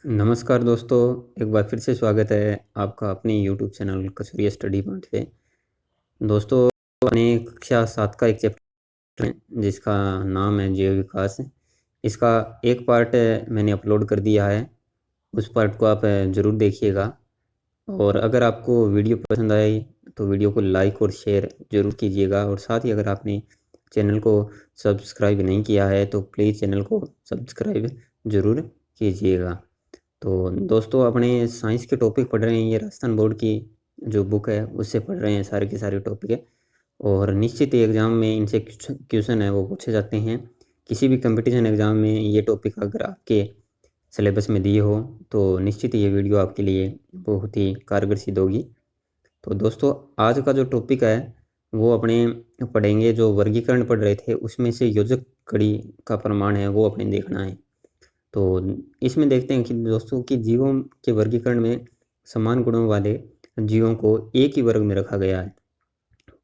नमस्कार दोस्तों, एक बार फिर से स्वागत है आपका अपने यूट्यूब चैनल कसूरी स्टडी पॉइंट पे। दोस्तों, अपने कक्षा 7 का एक चैप्टर है जिसका नाम है जीव विकास। इसका एक पार्ट मैंने अपलोड कर दिया है, उस पार्ट को आप ज़रूर देखिएगा। और अगर आपको वीडियो पसंद आई तो वीडियो को लाइक और शेयर ज़रूर कीजिएगा, और साथ ही अगर आपने चैनल को सब्सक्राइब नहीं किया है तो प्लीज़ चैनल को सब्सक्राइब ज़रूर कीजिएगा। तो दोस्तों, अपने साइंस के टॉपिक पढ़ रहे हैं, ये राजस्थान बोर्ड की जो बुक है उससे पढ़ रहे हैं, सारे के सारे टॉपिक है। और निश्चित ही एग्ज़ाम में इनसे क्वेश्चन है वो पूछे जाते हैं। किसी भी कंपटीशन एग्ज़ाम में ये टॉपिक अगर आपके सिलेबस में दिए हो तो निश्चित ही ये वीडियो आपके लिए बहुत ही कारगर सिद्ध होगी। तो दोस्तों, आज का जो टॉपिक है वो अपने पढ़ेंगे, जो वर्गीकरण पढ़ रहे थे उसमें से योजक कड़ी का प्रमाण है वो अपने देखना है। तो इसमें देखते हैं कि दोस्तों कि जीवों के वर्गीकरण में समान गुणों वाले जीवों को एक ही वर्ग में रखा गया है,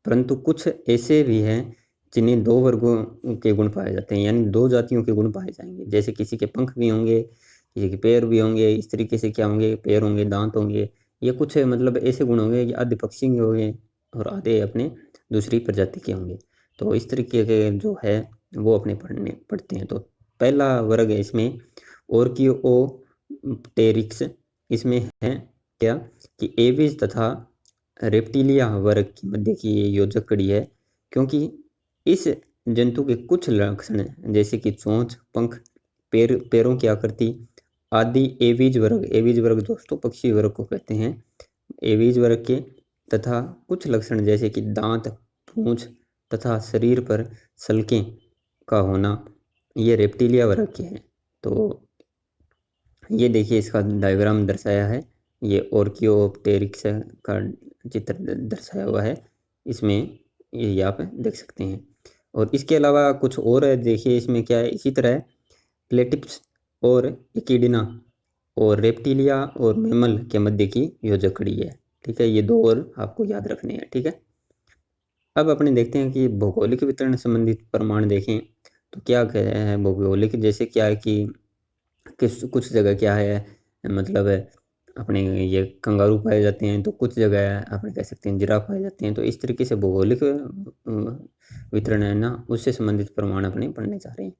परंतु कुछ ऐसे भी हैं जिन्हें दो वर्गों के गुण पाए जाते हैं, यानी दो जातियों के गुण पाए जाएंगे। जैसे किसी के पंख भी होंगे, किसी के पैर भी होंगे, इस तरीके से क्या होंगे, पैर होंगे, दांत होंगे। ये कुछ मतलब ऐसे गुण होंगे कि आधे पक्षी के होंगे और आधे अपने दूसरी प्रजाति के होंगे। तो इस तरीके के जो है वो अपने पढ़ते हैं। तो पहला वर्ग है इसमें ओर्कियोप्टेरिक्स। इसमें है क्या कि एविज तथा रेप्टिलिया वर्ग की मध्य की ये योजक कड़ी है, क्योंकि इस जंतु के कुछ लक्षण जैसे कि चोंच, पंख, पैरों की आकृति आदि एविज वर्ग दोस्तों पक्षी वर्ग को कहते हैं, एविज वर्ग के तथा कुछ लक्षण जैसे कि दांत, पूंछ तथा शरीर पर सल्कें का होना, ये रेप्टिलिया वर्ग के हैं। तो ये देखिए, इसका डायग्राम दर्शाया है, ये ओर्कियोप्टेरिक्स का चित्र दर्शाया हुआ है इसमें, ये आप देख सकते हैं। और इसके अलावा कुछ और है, देखिए इसमें क्या है। इसी तरह प्लेटिप्स और इकिडिना और रेप्टिलिया और मैमल के मध्य की योजक कड़ी है। ठीक है, ये दो और आपको याद रखने हैं। ठीक है, अब अपने देखते हैं कि भौगोलिक वितरण संबंधित प्रमाण देखें तो क्या कह रहे हैं भौगोलिक, जैसे क्या है कि किस कुछ जगह क्या है, मतलब अपने ये कंगारू पाए जाते हैं, तो कुछ जगह अपने कह सकते हैं जिराफ पाए जाते हैं। तो इस तरीके से भौगोलिक वितरण है ना, उससे संबंधित प्रमाण अपने पढ़ने जा रहे हैं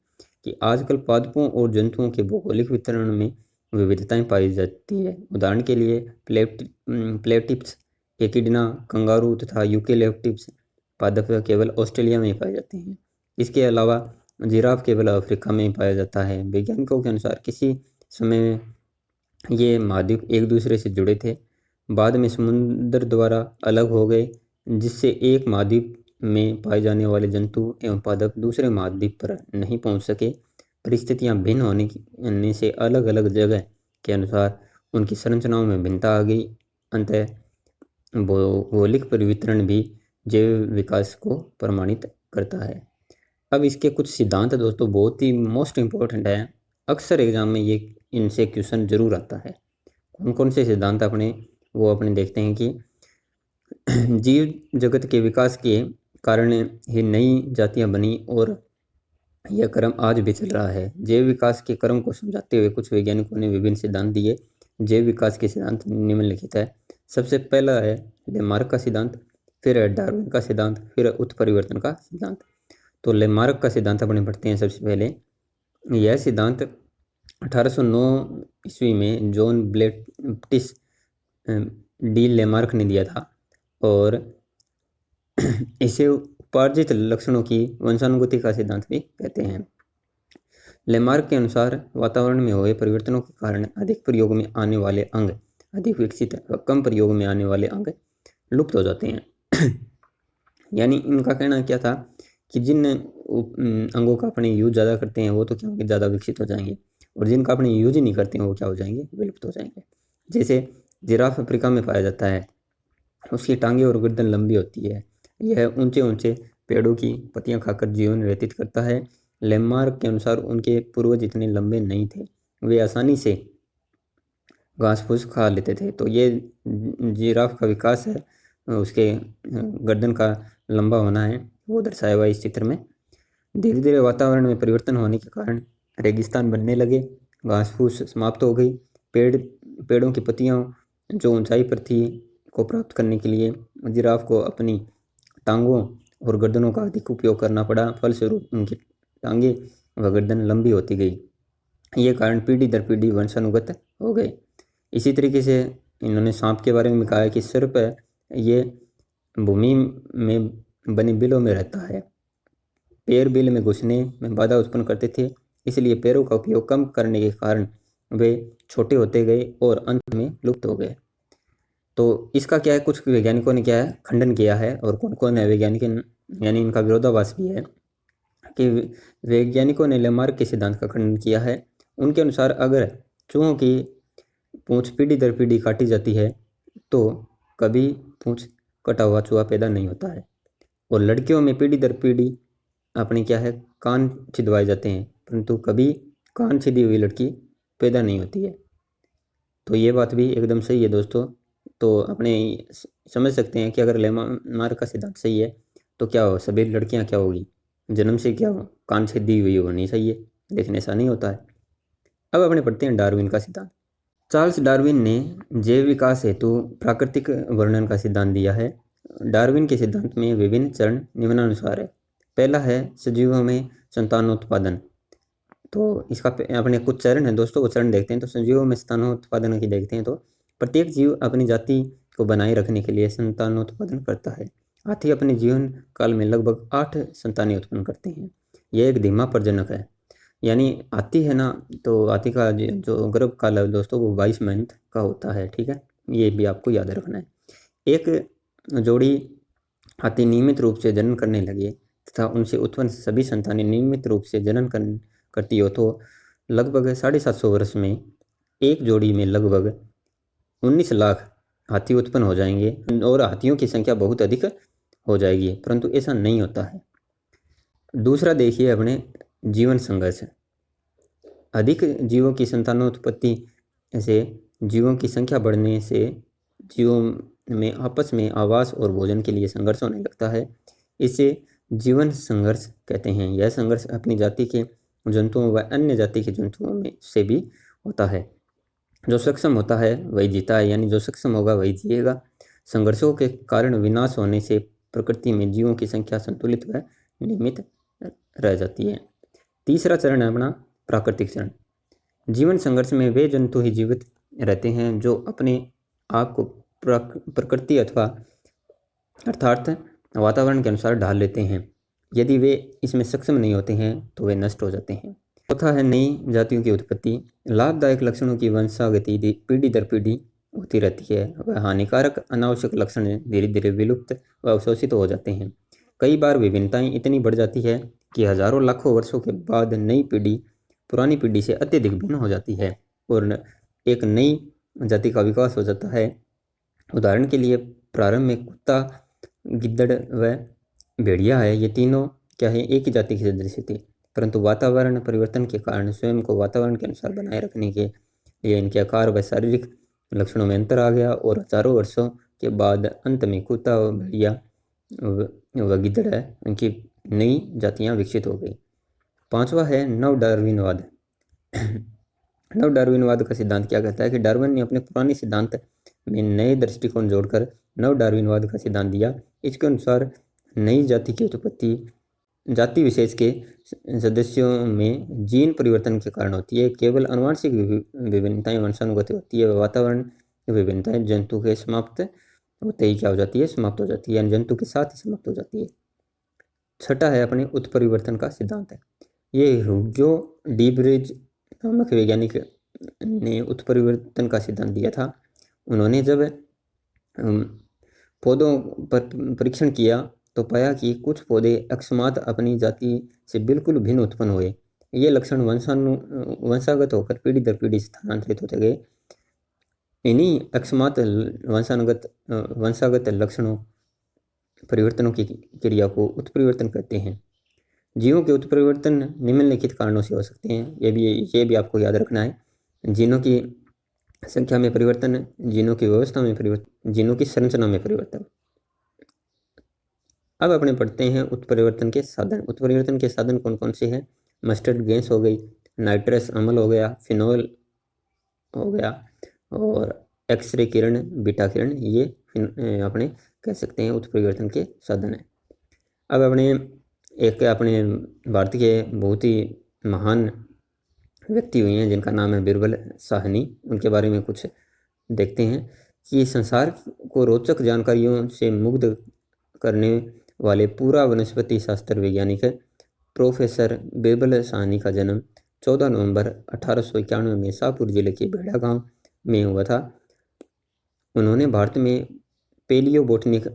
कि आजकल पादपों और जंतुओं के भौगोलिक वितरण में विविधताएं पाई जाती है। उदाहरण के लिए प्लेटिप्स, एकिडना, कंगारू तथा यूकेलिप्टस पादप केवल ऑस्ट्रेलिया में ही पाए जाते हैं। इसके अलावा जिराफ केवल अफ्रीका में पाया जाता है। वैज्ञानिकों के अनुसार किसी समय में ये महाद्वीप एक दूसरे से जुड़े थे, बाद में समुद्र द्वारा अलग हो गए, जिससे एक महाद्वीप में पाए जाने वाले जंतु एवं पादप दूसरे महाद्वीप पर नहीं पहुंच सके। परिस्थितियां भिन्न होने से अलग अलग जगह के अनुसार उनकी संरचनाओं में भिन्नता आ गई। अंतः भौगोलिक परिवितरण भी जैव विकास को प्रमाणित करता है। अब इसके कुछ सिद्धांत दोस्तों बहुत ही मोस्ट इम्पोर्टेंट है, अक्सर एग्जाम में ये इनसे क्वेश्चन जरूर आता है। कौन कौन से सिद्धांत अपने वो अपने देखते हैं कि जीव जगत के विकास के कारण ही नई जातियां बनी और यह क्रम आज भी चल रहा है। जैव विकास के क्रम को समझाते हुए कुछ वैज्ञानिकों ने विभिन्न सिद्धांत दिए। जैव विकास के सिद्धांत निम्नलिखित है। सबसे पहला है लेमार्क का सिद्धांत, फिर है डार्विन का सिद्धांत, फिर है उत्परिवर्तन का सिद्धांत। तो लेमार्क का सिद्धांत अपने पढ़ते हैं सबसे पहले। यह सिद्धांत 1809 ईस्वी में जॉन बैप्टिस्ट डी लेमार्क ने दिया था, और इसे उपार्जित लक्षणों की वंशानुगति का सिद्धांत भी कहते हैं। लेमार्क के अनुसार वातावरण में हुए परिवर्तनों के कारण अधिक प्रयोग में आने वाले अंग अधिक विकसित व कम प्रयोग में आने वाले अंग लुप्त हो जाते हैं। यानी इनका कहना क्या था कि जिन अंगों का अपने यूज ज़्यादा करते हैं वो तो क्या होंगे, ज़्यादा विकसित हो जाएंगे, और जिनका अपने यूज ही नहीं करते हैं वो क्या हो जाएंगे, विलुप्त हो जाएंगे। जैसे जिराफ अफ्रीका में पाया जाता है, उसकी टांगें और गर्दन लंबी होती है, यह ऊंचे ऊंचे पेड़ों की पत्तियां खाकर जीवन व्यतीत करता है। लेमार्क के अनुसार उनके पूर्वज इतने लंबे नहीं थे, वे आसानी से घास फूस खा लेते थे। तो ये जिराफ का विकास है, उसके गर्दन का लंबा होना है, वो दर्शाया हुआ है इस चित्र में। धीरे धीरे वातावरण में परिवर्तन होने के कारण रेगिस्तान बनने लगे, घास फूस समाप्त हो गई, पेड़ों की पत्तियां जो ऊंचाई पर थी को प्राप्त करने के लिए जिराफ को अपनी टांगों और गर्दनों का अधिक उपयोग करना पड़ा। फलस्वरूप उनकी टांगें व गर्दन लंबी होती गई। ये कारण पीढ़ी दर पीढ़ी वंशानुगत हो गए। इसी तरीके से इन्होंने सांप के बारे में कहा है कि सर्प है, ये भूमि में बने बिलों में रहता है। पैर बिल में घुसने में बाधा उत्पन्न करते थे, इसलिए पैरों का उपयोग कम करने के कारण वे छोटे होते गए और अंत में लुप्त हो गए। तो इसका क्या है, कुछ वैज्ञानिकों ने क्या है खंडन किया है, और कौन कौन है वैज्ञानिक, यानी इनका विरोधाभास भी है कि वैज्ञानिकों ने लेमार्क के सिद्धांत का खंडन किया है। उनके अनुसार अगर चूहों की पूंछ पीढ़ी दर पीढ़ी काटी जाती है तो कभी पूंछ कटा हुआ चूहा पैदा नहीं होता है। और लड़कियों में पीढ़ी दर पीढ़ी अपने क्या है कान छिदवाए जाते हैं, परंतु कभी कान छिदी हुई लड़की पैदा नहीं होती है। तो ये बात भी एकदम सही है दोस्तों। तो अपने समझ सकते हैं कि अगर लेमार्क का सिद्धांत सही है तो क्या हो, सभी लड़कियां क्या होगी, जन्म से क्या हो, कान छिदी हुई होनी चाहिए, लेकिन ऐसा नहीं होता है। अब अपने पढ़ते हैं डार्विन का सिद्धांत। चार्ल्स डार्विन ने जैव विकास हेतु प्राकृतिक वर्णन का सिद्धांत दिया है। डार्विन के सिद्धांत में विभिन्न चरण निम्नानुसार है। पहला है सजीवों में संतानोत्पादन। तो इसका अपने कुछ चरण है दोस्तों, वो चरण देखते हैं। तो सजीवों में संतानोत्पादन की देखते हैं तो प्रत्येक जीव अपनी जाति को बनाए रखने के लिए संतानोत्पादन करता है। हाथी अपने जीवन काल में लगभग 8 संतानें उत्पन्न करते हैं। यह एक धीमा प्रजनक है, यानी हाथी है ना, तो हाथी का जो गर्भकाल है दोस्तों वो 22 महीने का होता है। ठीक है, ये भी आपको याद रखना है। एक जोड़ी हाथी नियमित रूप से जनन करने लगे तथा उनसे उत्पन्न सभी संतानें नियमित रूप से जनन करती हो तो लगभग 750 वर्ष में एक जोड़ी में लगभग 19 लाख हाथी उत्पन्न हो जाएंगे और हाथियों की संख्या बहुत अधिक हो जाएगी, परंतु ऐसा नहीं होता है। दूसरा देखिए अपने जीवन संघर्ष। अधिक जीवों की संतानोत्पत्ति से जीवों की संख्या बढ़ने से जीवों में आपस में आवास और भोजन के लिए संघर्ष होने लगता है। इसे जीवन संघर्ष कहते हैं। यह संघर्ष अपनी जाति के जंतुओं व अन्य जाति के जंतुओं में से भी होता है। जो सक्षम होता है वही जीता है, यानी जो सक्षम होगा वही जिएगा। संघर्षों के कारण विनाश होने से प्रकृति में जीवों की संख्या संतुलित व नियमित रह जाती है। तीसरा चरण है अपना प्राकृतिक चरण। जीवन संघर्ष में वे जंतु ही जीवित रहते हैं जो अपने आप को प्रकृति अर्थात वातावरण के अनुसार ढाल लेते हैं। यदि वे इसमें सक्षम नहीं होते हैं तो वे नष्ट हो जाते हैं। चौथा है नई जातियों की उत्पत्ति। लाभदायक लक्षणों की वंशागति पीढ़ी दर पीढ़ी होती रहती है। वह हानिकारक अनावश्यक लक्षण धीरे धीरे विलुप्त व अवशोषित हो जाते हैं। कई बार विभिन्नताएं इतनी बढ़ जाती है कि हजारों लाखों वर्षों के बाद नई पीढ़ी पुरानी पीढ़ी से अत्यधिक भिन्न हो जाती है और एक नई जाति का विकास हो जाता है। उदाहरण के लिए प्रारंभ में कुत्ता, गिद्दड़ व भेड़िया है, ये तीनों क्या है एक ही जाति के सदस्य थे, परंतु वातावरण परिवर्तन के कारण स्वयं को वातावरण के अनुसार बनाए रखने के लिए इनके आकार व शारीरिक लक्षणों में अंतर आ गया और हजारों वर्षों के बाद अंत में कुत्ता व भेड़िया व गिद्दड़ है उनकी नई जातियां विकसित हो गई। पांचवा है नव डार्विनवाद। नव डार्विनवाद का सिद्धांत क्या कहता है कि डार्विन ने अपने पुराने सिद्धांत में नए दृष्टिकोण जोड़कर नव डार्विनवाद का सिद्धांत दिया। इसके अनुसार नई जाति की उत्पत्ति जाति विशेष के सदस्यों में जीन परिवर्तन के कारण होती है। केवल आनुवंशिक विभिन्नताएं वंशानुगत होती है। वातावरण विभिन्नताएं जंतु के समाप्त होते ही क्या हो जाती है, समाप्त हो जाती है, यानी जंतु के साथ ही समाप्त हो जाती है। छठा है अपने उत्परिवर्तन का सिद्धांत है। ये ह्यूगो डी ब्रिज नामक वैज्ञानिक ने उत्परिवर्तन का सिद्धांत दिया था। उन्होंने जब पौधों पर परीक्षण किया तो पाया कि कुछ पौधे अकस्मात अपनी जाति से बिल्कुल भिन्न उत्पन्न हुए। ये लक्षण वंशागत होकर पीढ़ी दर पीढ़ी स्थानांतरित होते गए। इन्हीं अकस्मात वंशागत लक्षणों परिवर्तनों की क्रिया को उत्परिवर्तन कहते हैं। जीवों के उत्परिवर्तन निम्नलिखित कारणों से हो सकते हैं, ये भी आपको याद रखना है। जीनों की संख्या में परिवर्तन, जीनों की व्यवस्था में परिवर्तन, जीनों की संरचना में परिवर्तन। अब अपने पढ़ते हैं उत्परिवर्तन के साधन। उत्परिवर्तन के साधन कौन कौन से हैं? मस्टर्ड गैस हो गई, नाइट्रस अम्ल हो गया, फिनोल हो गया, और एक्सरे किरण, बीटा किरण, ये अपने कह सकते हैं उत्परिवर्तन के साधन है। अब अपने भारत के बहुत ही महान व्यक्ति हुए हैं जिनका नाम है बिरबल साहनी, उनके बारे में कुछ देखते हैं कि संसार को रोचक जानकारियों से मुग्ध करने वाले पूरा वनस्पति शास्त्र वैज्ञानिक प्रोफेसर बिरबल साहनी का जन्म 14 नवंबर 1891 में शाहपुर जिले के भेड़ा गांव में हुआ था। उन्हें भारत में पेलियोबोटनिक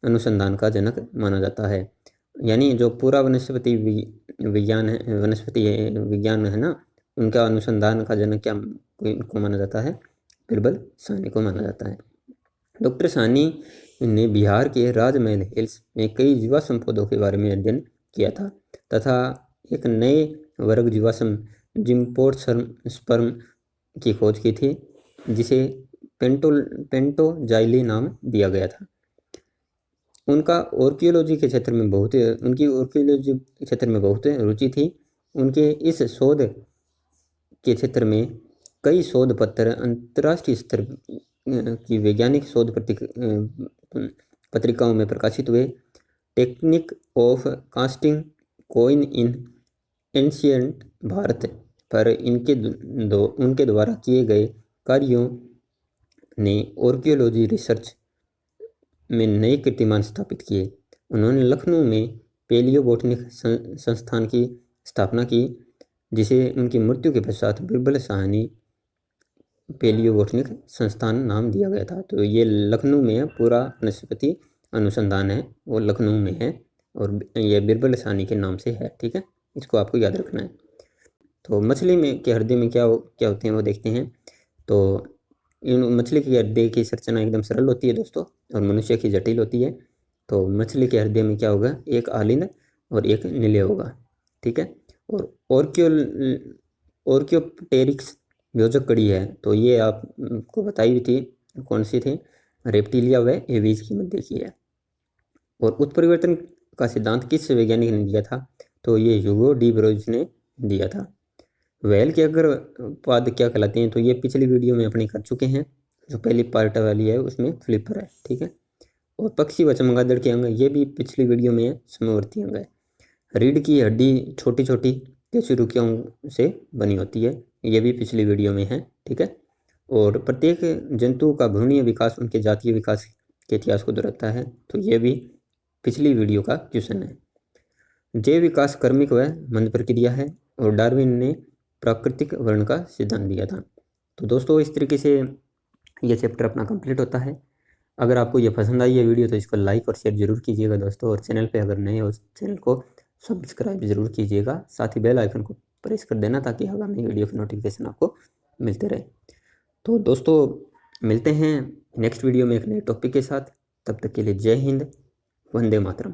अनुसंधान का जनक माना जाता है। यानी जो पूरा वनस्पति विज्ञान है ना, उनका अनुसंधान का जनक क्या को माना जाता है? बिरबल साहनी को माना जाता है। डॉक्टर साहनी ने बिहार के राजमहल हिल्स में कई जीवाश्म पौधों के बारे में अध्ययन किया था तथा एक नए वर्ग जीवाश्म जिम्नोस्पर्म की खोज की थी, जिसे पेंटोजाइली नाम दिया गया था। उनकी आर्कियोलॉजी के क्षेत्र में बहुत रुचि थी। उनके इस शोध के क्षेत्र में कई शोध पत्र अंतर्राष्ट्रीय स्तर की वैज्ञानिक शोध पत्रिकाओं में प्रकाशित हुए। Technique of casting coin in ancient Bharat पर उनके द्वारा किए गए कार्यों ने आर्कियोलॉजी रिसर्च में नए कीर्तिमान स्थापित किए। उन्होंने लखनऊ में पेलियोबोटनिक संस्थान की स्थापना की, जिसे उनकी मृत्यु के पश्चात बिरबल साहनी पेलियोबोटनिक संस्थान नाम दिया गया था। तो ये लखनऊ में है, पूरा वनस्पति अनुसंधान है वो लखनऊ में है, और ये बिरबल साहनी के नाम से है। ठीक है, इसको आपको याद रखना है। तो मछली में के हृदय में क्या होते हैं वो देखते हैं। तो मछली के हृदय की संरचना एकदम सरल होती है दोस्तों, और मनुष्य की जटिल होती है। तो मछली के हृदय में क्या होगा? एक आलिंद और एक निलय होगा। ठीक है, और ऑर्कियोप्टेरिक्स योजक कड़ी है, तो ये आपको बताई हुई थी, कौन सी थी? रेप्टिलिया व एवीज की मध्य की है। और उत्परिवर्तन का सिद्धांत किस वैज्ञानिक ने दिया था? तो ये ह्यूगो डी ब्रोज ने दिया था। व्हेल के अग्रपाद क्या कहलाते हैं? तो ये पिछली वीडियो में अपने कर चुके हैं, जो पहली पार्ट वाली है उसमें फ्लिपर है। ठीक है, और पक्षी व चमगादड़ के अंग, ये भी पिछली वीडियो में है, समवर्ती अंग है। रीढ़ की हड्डी छोटी छोटी कशेरुकियों से बनी होती है, ये भी पिछली वीडियो में है। ठीक है, और प्रत्येक जंतु का भ्रूणीय विकास उनके जातीय विकास के इतिहास को दोहराता है, तो ये भी पिछली वीडियो का क्वेश्चन है। जैव विकास क्रमिक व मंद प्रक्रिया है, और डार्विन ने प्राकृतिक वर्ण का सिद्धांत दिया था। तो दोस्तों इस तरीके से ये चैप्टर अपना कंप्लीट होता है। अगर आपको ये पसंद आई है वीडियो तो इसको लाइक और शेयर जरूर कीजिएगा दोस्तों, और चैनल पे अगर नए हो चैनल को सब्सक्राइब जरूर कीजिएगा। साथ ही बेल आइकन को प्रेस कर देना ताकि आगामी वीडियो की नोटिफिकेशन आपको मिलते रहे। तो दोस्तों मिलते हैं नेक्स्ट वीडियो में एक नए टॉपिक के साथ। तब तक के लिए जय हिंद, वंदे मातरम।